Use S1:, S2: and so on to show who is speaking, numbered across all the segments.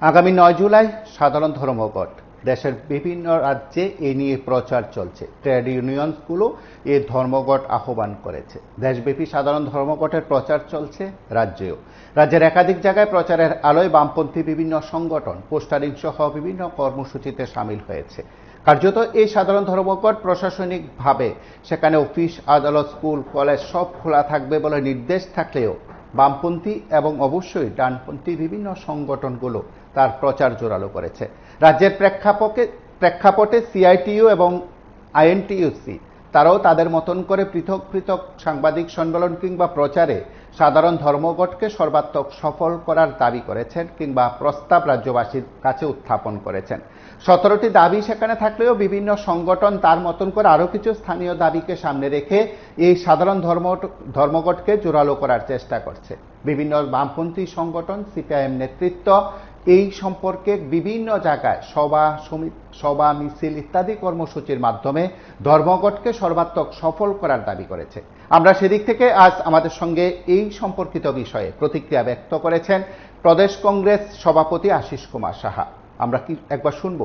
S1: আগামী ৯ জুলাই সাধারণ ধর্মঘট। দেশের বিভিন্ন রাজ্যে এ নিয়ে প্রচার চলছে। ট্রেড ইউনিয়নগুলো এ ধর্মঘট আহ্বান করেছে। দেশব্যাপী সাধারণ ধর্মঘটের প্রচার চলছে রাজ্যেও। রাজ্যের একাধিক জায়গায় প্রচারের আলোয় বামপন্থী বিভিন্ন সংগঠন পোস্টারিং সহ বিভিন্ন কর্মসূচিতে সামিল হয়েছে। কার্যত এই সাধারণ ধর্মঘট প্রশাসনিকভাবে সেখানে অফিস, আদালত, স্কুল, কলেজ সব খোলা থাকবে বলে নির্দেশ থাকলেও বামপন্থী এবং অবশ্যই ডানপন্থী বিভিন্ন সংগঠনগুলো তার প্রচার জোরালো করেছে। রাজ্যের প্রেক্ষাপটে সিআইটিইউ এবং আইএনটিইউসি তারাও তাদের মতন করে পৃথক পৃথক সাংবাদিক সম্মেলন কিংবা প্রচারে সাধারণ ধর্মঘটকে সর্বাত্মক সফল করার দাবি করেছেন কিংবা প্রস্তাব রাজ্যবাসীর কাছে উত্থাপন করেছেন। 17টি দাবি সেখানে থাকলেও বিভিন্ন সংগঠন তার মতন করে আরও কিছু স্থানীয় দাবিকে সামনে রেখে এই সাধারণ ধর্মঘটকে জোরালো করার চেষ্টা করছে। বিভিন্ন বামপন্থী সংগঠন, সিপিআইএম নেতৃত্ব এই সম্পর্কে বিভিন্ন জায়গায় সভা, মিছিল ইত্যাদি কর্মসূচির মাধ্যমে ধর্মঘটকে সর্বাত্মক সফল করার দাবি করেছে। আমরা সেদিক থেকে আজ আমাদের সঙ্গে এই সম্পর্কিত বিষয়ে প্রতিক্রিয়া ব্যক্ত করেছেন প্রদেশ কংগ্রেস সভাপতি আশিস কুমার সাহা। আমরা কি একবার শুনব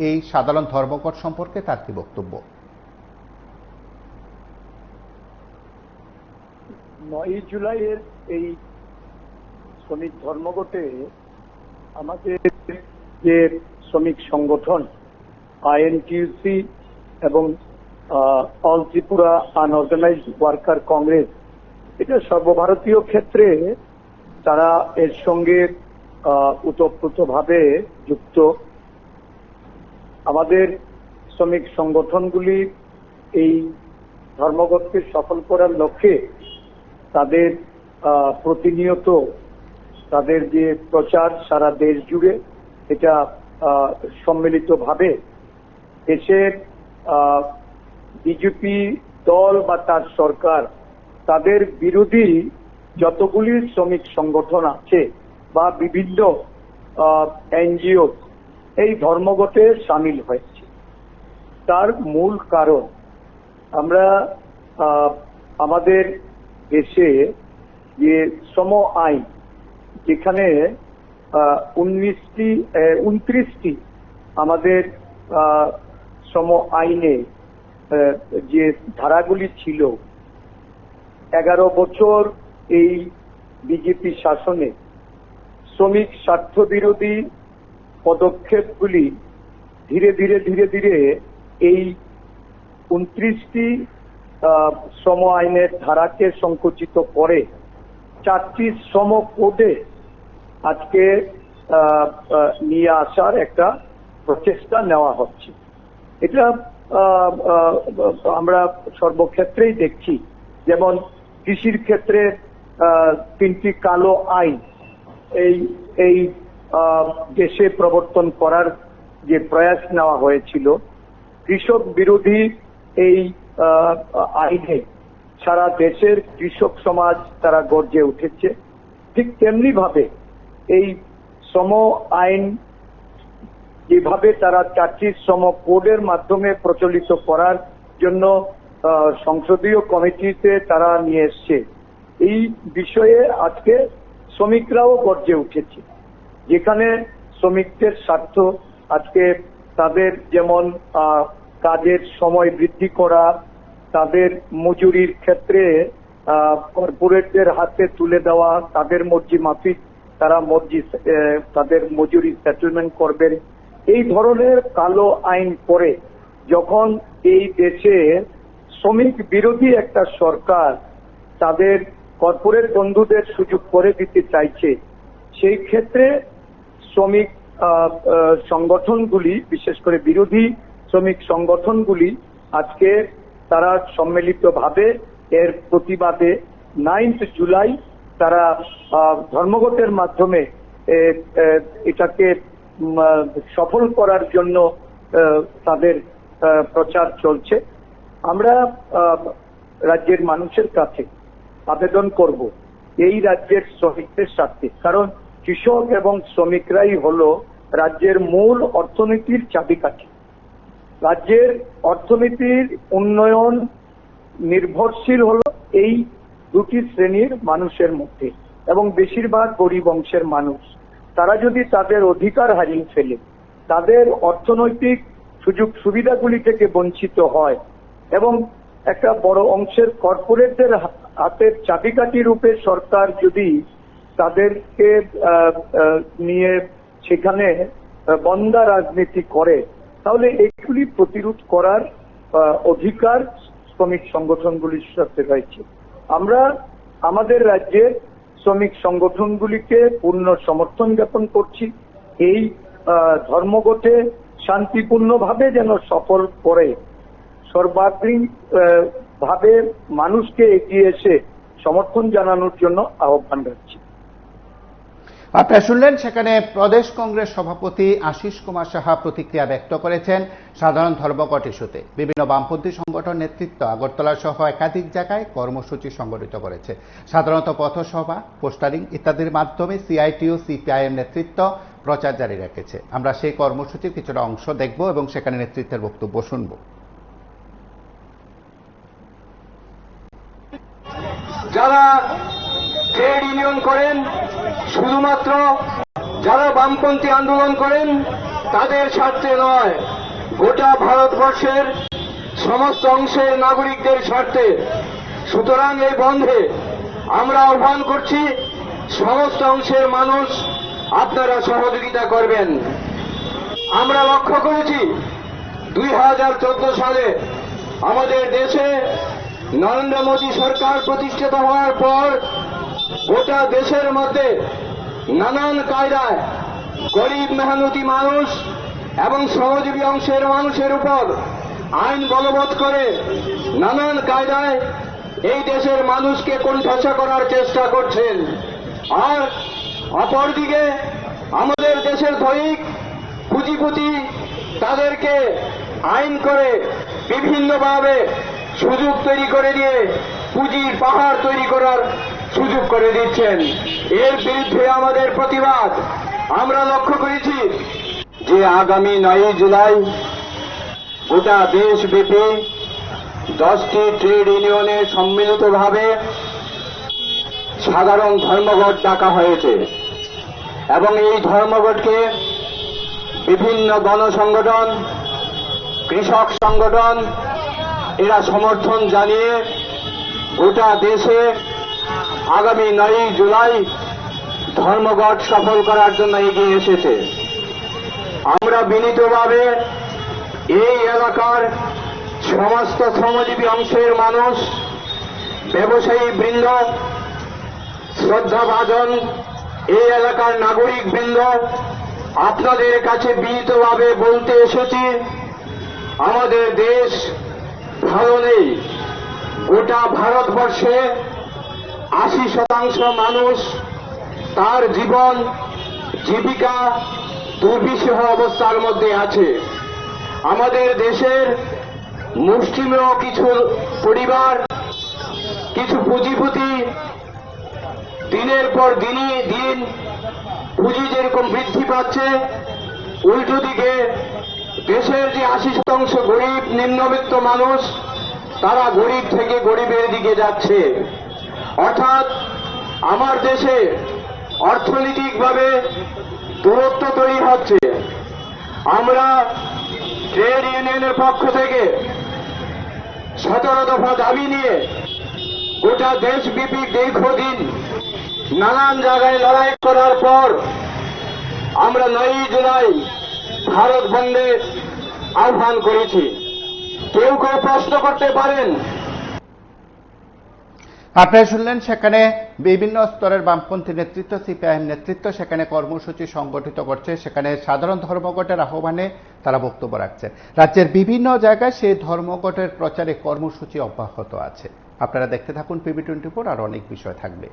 S1: এই সাধারণ ধর্মঘট সম্পর্কে তার কি বক্তব্য।
S2: 9 জুলাইয়ের এই শ্রমিক ধর্মঘটে আমাদের যে শ্রমিক সংগঠন আইএনটিইউসি এবং all Tripura unorganised worker Congress, এটা সর্বভারতীয় ক্ষেত্রে তারা এর সঙ্গে ওতপ্রোতভাবে যুক্ত। আমাদের শ্রমিক সংগঠনগুলি এই ধর্মঘটকে সফল করার লক্ষ্যে তাদের প্রতিনিয়ত তাদের যে প্রচার সারা দেশ জুড়ে, এটা সম্মিলিতভাবে দেশের বিজেপি দল বা তার সরকার তাদের বিরোধী যতগুলি শ্রমিক সংগঠন আছে বা বিভিন্ন এনজিও এই ধর্মঘটে সামিল হয়েছে। তার মূল কারণ আমরা আমাদের দেশে যে শ্রম আইন, যেখানে 29টি আমাদের শ্রম আইনে যে ধারাগুলি ছিল, 11 বছর এই বিজেপি শাসনে শ্রমিক স্বার্থ বিরোধী পদক্ষেপগুলি ধীরে ধীরে এই 29টি শ্রম আইনের ধারাকে সংকুচিত করে 4টি শ্রম কোডে আজকে নিয়ে আসার একটা প্রচেষ্টা নেওয়া হচ্ছে। এটা আমরা সর্বক্ষেত্রেই দেখছি। যেমন কৃষির ক্ষেত্রে 3টি কালো আইন এই দেশে প্রবর্তন করার যে প্রয়াস নেওয়া হয়েছিল, কৃষক বিরোধী এই আইনে সারা দেশের কৃষক সমাজ তারা গর্জে উঠেছে। ঠিক তেমনি ভাবে এই শ্রম আইন যেভাবে তারা 4টি শ্রম কোডের মাধ্যমে প্রচলিত করার জন্য সংসদীয় কমিটিতে তারা নিয়ে এসছে, এই বিষয়ে আজকে শ্রমিকরাও গর্জে উঠেছে। যেখানে শ্রমিকদের স্বার্থ, আজকে তাদের যেমন কাজের সময় বৃদ্ধি করা, তাদের মজুরির ক্ষেত্রে কর্পোরেটদের হাতে তুলে দেওয়া, তাদের মর্জি মাফিক তারা তাদের মজুরি সেটেলমেন্ট করবেন, এই ধরনের কালো আইন করে যখন এই দেশে শ্রমিক বিরোধী একটা সরকার তাদের কর্পোরেট বন্ধুদের সুযোগ করে দিতে চাইছে, সেই ক্ষেত্রে শ্রমিক সংগঠনগুলি, বিশেষ করে বিরোধী শ্রমিক সংগঠনগুলি আজকে তারা সম্মিলিতভাবে এর প্রতিবাদে 9 জুলাই তারা ধর্মঘটের মাধ্যমে এটাকে সফল করার জন্য তাদের প্রচার চলছে। আমরা রাজ্যের মানুষের কাছে আবেদন করব এই রাজ্যের শ্রমিকদের স্বার্থে, কারণ কৃষক এবং শ্রমিকরাই হলো রাজ্যের মূল অর্থনীতির চাবিকাঠি। রাজ্যের অর্থনীতির উন্নয়ন নির্ভরশীল হলো এই দুটি শ্রেণীর মানুষের মধ্যে, এবং বেশিরভাগ গরিব অংশের মানুষ। তারা যদি তাদের অধিকার হারিয়ে ফেলে, তাদের অর্থনৈতিক সুযোগ সুবিধাগুলি থেকে বঞ্চিত হয় এবং একটা বড় অংশের কর্পোরেটদের হাতের চাবিকাঠি রূপে সরকার যদি তাদেরকে নিয়ে সেখানে বন্দা রাজনীতি করে, তাহলে এগুলি প্রতিরোধ করার অধিকার শ্রমিক সংগঠনগুলির সাথে রয়েছে। আমরা আমাদের রাজ্যের শ্রমিক সংগঠনগুলিকে পূর্ণ সমর্থন জ্ঞাপন করছি। এই ধর্মঘটে শান্তিপূর্ণভাবে যেন সফল করে সর্বাগ্রিক ভাবে মানুষকে এগিয়ে এসে সমর্থন জানানোর জন্য আহ্বান রাখছি।
S1: আপনারা শুনলেন, সেখানে প্রদেশ কংগ্রেস সভাপতি আশিস কুমার সাহা প্রতিক্রিয়া ব্যক্ত করেছেন সাধারণ ধর্মঘট ইস্যুতে। বিভিন্ন বামপন্থী সংগঠন নেতৃত্ব আগরতলা সহ একাধিক জায়গায় কর্মসূচি সংগঠিত করেছে। সাধারণত পথসভা, পোস্টারিং ইত্যাদির মাধ্যমে সিআইটিইউ সিপিআইএম নেতৃত্ব প্রচার জারি রেখেছে। আমরা সেই কর্মসূচির কিছুটা অংশ দেখব এবং সেখানে নেতৃত্বের বক্তব্য শুনব।
S3: যারা ট্রেড ইউনিয়ন করেন, শুধুমাত্র যারা বামপন্থী আন্দোলন করেন তাদের স্বার্থে নয়, গোটা ভারতবর্ষের সমস্ত অংশের নাগরিকদের স্বার্থে। সুতরাং এই বন্ধে আমরা আহ্বান করছি, সমস্ত অংশের মানুষ আপনারা সহযোগিতা করবেন। আমরা লক্ষ্য করেছি 2014 সালে আমাদের দেশে নরেন্দ্র মোদী সরকার প্রতিষ্ঠিত হওয়ার পর গোটা দেশের মধ্যে নানান কায়দায় গরিব মেহনতি মানুষ এবং শ্রমজীবী অংশের মানুষের উপর আইন বলবৎ করে নানান কায়দায় এই দেশের মানুষকে কোণঠাসা করার চেষ্টা করছেন। আর অপরদিকে আমাদের দেশের ধনিক পুঁজিপতি তাদেরকে আইন করে বিভিন্নভাবে সুযোগ তৈরি করে দিয়ে পুঁজির পাহাড় তৈরি করার সুযোগ করে দিচ্ছেন। এর বিরুদ্ধে আমাদের প্রতিবাদ। আমরা লক্ষ্য করেছি যে আগামী 9 জুলাই গোটা দেশব্যাপী 10টি ট্রেড ইউনিয়নে সম্মিলিতভাবে সাধারণ ধর্মঘট ডাকা হয়েছে এবং এই ধর্মঘটকে বিভিন্ন গণসংগঠন, কৃষক সংগঠন এরা সমর্থন জানিয়ে গোটা দেশে আগামী 9 জুলাই ধর্মঘট সফল করার জন্য এগিয়ে এসেছে। আমরা বিনীতভাবে এই এলাকার সমস্ত শ্রমজীবী অংশের মানুষ, ব্যবসায়ী বৃন্দ, শ্রদ্ধাভাজন এই এলাকার নাগরিক বৃন্দ আপনাদের কাছে বিনীতভাবে বলতে এসেছি, আমাদের দেশ ভালো নেই। গোটা ভারতবর্ষে 80% মানুষ তার জীবন জীবিকা দুর্বিষহ অবস্থার মধ্যে আছে। আমাদের দেশের মুষ্টিমেয় কিছু পরিবার, কিছু পুঁজিপতি দিনের পর দিন পুঁজি যেরকম বৃদ্ধি পাচ্ছে, উল্টো দিকে দেশের যে 80% গরিব নিম্নবিত্ত মানুষ তারা গরিব থেকে গরিবের দিকে যাচ্ছে। অর্থাৎ আমার দেশে অর্থনৈতিকভাবে দূরত্ব তৈরি হচ্ছে। আমরা ট্রেড ইউনিয়নের পক্ষ থেকে 17 দফা দাবি নিয়ে গোটা দেশব্যাপী দীর্ঘদিন নানান জায়গায় লড়াই করার পর আমরা 9 জুলাই ভারত বন্ধের আহ্বান করেছি। কেউ কেউ প্রশ্ন করতে পারেন।
S1: আপনারা শুনলেন, সেখানে বিভিন্ন স্তরের বামপন্থী নেতৃত্ব, সিপিআইএম নেতৃত্ব সেখানে কর্মসূচি সংগঠিত করছে। সেখানে সাধারণ ধর্মঘটের আহ্বানে তারা বক্তব্য রাখছেন। রাজ্যের বিভিন্ন জায়গায় সেই ধর্মঘটের প্রচারে কর্মসূচি অব্যাহত আছে। আপনারা দেখতে থাকুন PB24, আর অনেক বিষয় থাকবে।